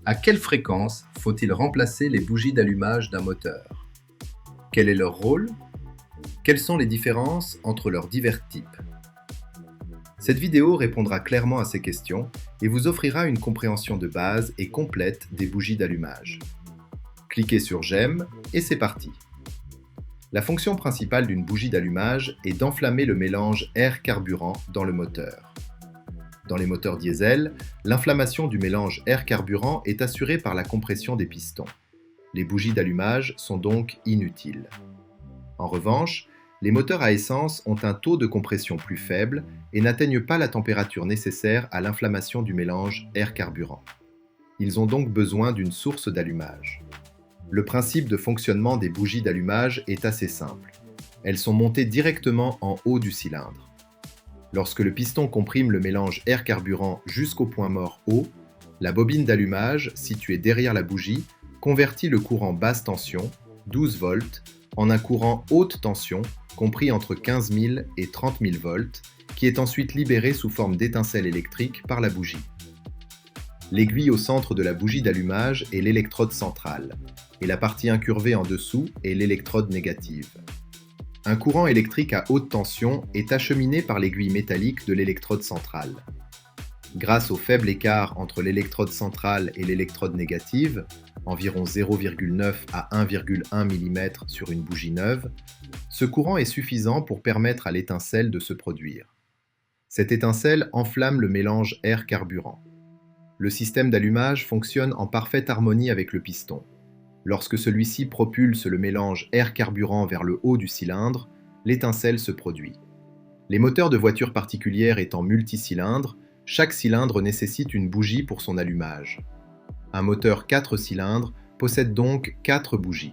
À quelle fréquence faut-il remplacer les bougies d'allumage d'un moteur? Quel est leur rôle? Quelles sont les différences entre leurs divers types? Cette vidéo répondra clairement à ces questions et vous offrira une compréhension de base et complète des bougies d'allumage. Cliquez sur J'aime et c'est parti. La fonction principale d'une bougie d'allumage est d'enflammer le mélange air-carburant dans le moteur. Dans les moteurs diesel, l'inflammation du mélange air-carburant est assurée par la compression des pistons. Les bougies d'allumage sont donc inutiles. En revanche, les moteurs à essence ont un taux de compression plus faible et n'atteignent pas la température nécessaire à l'inflammation du mélange air-carburant. Ils ont donc besoin d'une source d'allumage. Le principe de fonctionnement des bougies d'allumage est assez simple. Elles sont montées directement en haut du cylindre. Lorsque le piston comprime le mélange air-carburant jusqu'au point mort haut, la bobine d'allumage, située derrière la bougie, convertit le courant basse tension, 12 volts, en un courant haute tension, compris entre 15 000 et 30 000 volts, qui est ensuite libéré sous forme d'étincelle électrique par la bougie. L'aiguille au centre de la bougie d'allumage est l'électrode centrale, et la partie incurvée en dessous est l'électrode négative. Un courant électrique à haute tension est acheminé par l'aiguille métallique de l'électrode centrale. Grâce au faible écart entre l'électrode centrale et l'électrode négative, environ 0,9 à 1,1 mm sur une bougie neuve, ce courant est suffisant pour permettre à l'étincelle de se produire. Cette étincelle enflamme le mélange air-carburant. Le système d'allumage fonctionne en parfaite harmonie avec le piston. Lorsque celui-ci propulse le mélange air-carburant vers le haut du cylindre, l'étincelle se produit. Les moteurs de voitures particulières étant multicylindres, chaque cylindre nécessite une bougie pour son allumage. Un moteur 4 cylindres possède donc 4 bougies.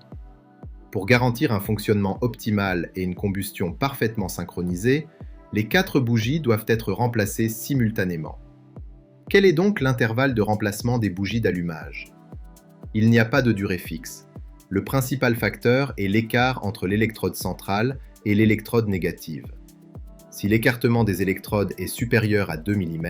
Pour garantir un fonctionnement optimal et une combustion parfaitement synchronisée, les 4 bougies doivent être remplacées simultanément. Quel est donc l'intervalle de remplacement des bougies d'allumage? Il n'y a pas de durée fixe. Le principal facteur est l'écart entre l'électrode centrale et l'électrode négative. Si l'écartement des électrodes est supérieur à 2 mm,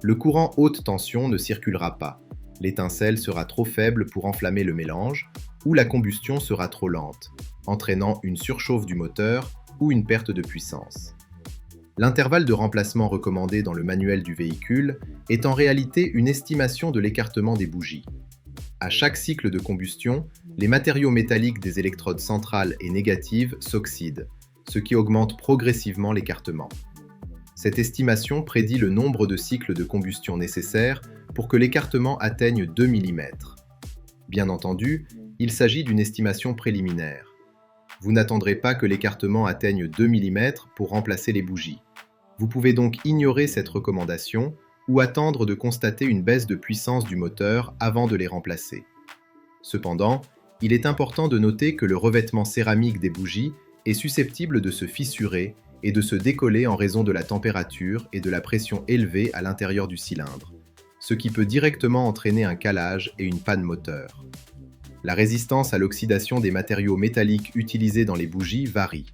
le courant haute tension ne circulera pas. L'étincelle sera trop faible pour enflammer le mélange, ou la combustion sera trop lente, entraînant une surchauffe du moteur ou une perte de puissance. L'intervalle de remplacement recommandé dans le manuel du véhicule est en réalité une estimation de l'écartement des bougies. À chaque cycle de combustion, les matériaux métalliques des électrodes centrales et négatives s'oxydent, ce qui augmente progressivement l'écartement. Cette estimation prédit le nombre de cycles de combustion nécessaires pour que l'écartement atteigne 2 mm. Bien entendu, il s'agit d'une estimation préliminaire. Vous n'attendrez pas que l'écartement atteigne 2 mm pour remplacer les bougies. Vous pouvez donc ignorer cette recommandation ou attendre de constater une baisse de puissance du moteur avant de les remplacer. Cependant, il est important de noter que le revêtement céramique des bougies est susceptible de se fissurer et de se décoller en raison de la température et de la pression élevée à l'intérieur du cylindre, ce qui peut directement entraîner un calage et une panne moteur. La résistance à l'oxydation des matériaux métalliques utilisés dans les bougies varie.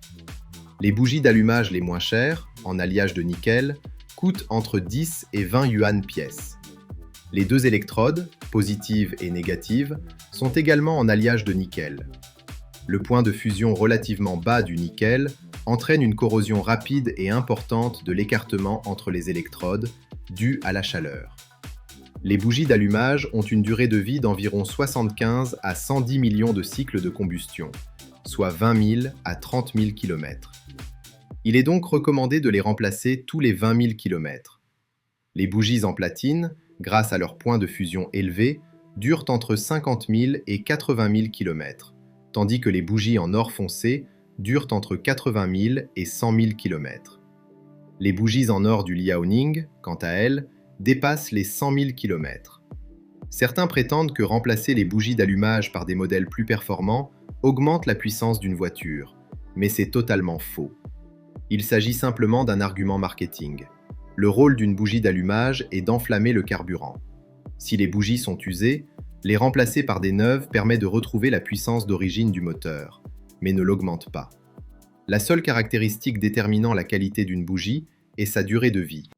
Les bougies d'allumage les moins chères, en alliage de nickel, coûtent entre 10 et 20 yuan pièce. Les deux électrodes, positive et négative, sont également en alliage de nickel. Le point de fusion relativement bas du nickel entraîne une corrosion rapide et importante de l'écartement entre les électrodes, due à la chaleur. Les bougies d'allumage ont une durée de vie d'environ 75 à 110 millions de cycles de combustion, soit 20 000 à 30 000 km. Il est donc recommandé de les remplacer tous les 20 000 km. Les bougies en platine, grâce à leur point de fusion élevé, durent entre 50 000 et 80 000 km, tandis que les bougies en or foncé durent entre 80 000 et 100 000 km. Les bougies en or du Liaoning, quant à elles, dépassent les 100 000 km. Certains prétendent que remplacer les bougies d'allumage par des modèles plus performants augmente la puissance d'une voiture, mais c'est totalement faux. Il s'agit simplement d'un argument marketing. Le rôle d'une bougie d'allumage est d'enflammer le carburant. Si les bougies sont usées, les remplacer par des neuves permet de retrouver la puissance d'origine du moteur, mais ne l'augmente pas. La seule caractéristique déterminant la qualité d'une bougie est sa durée de vie.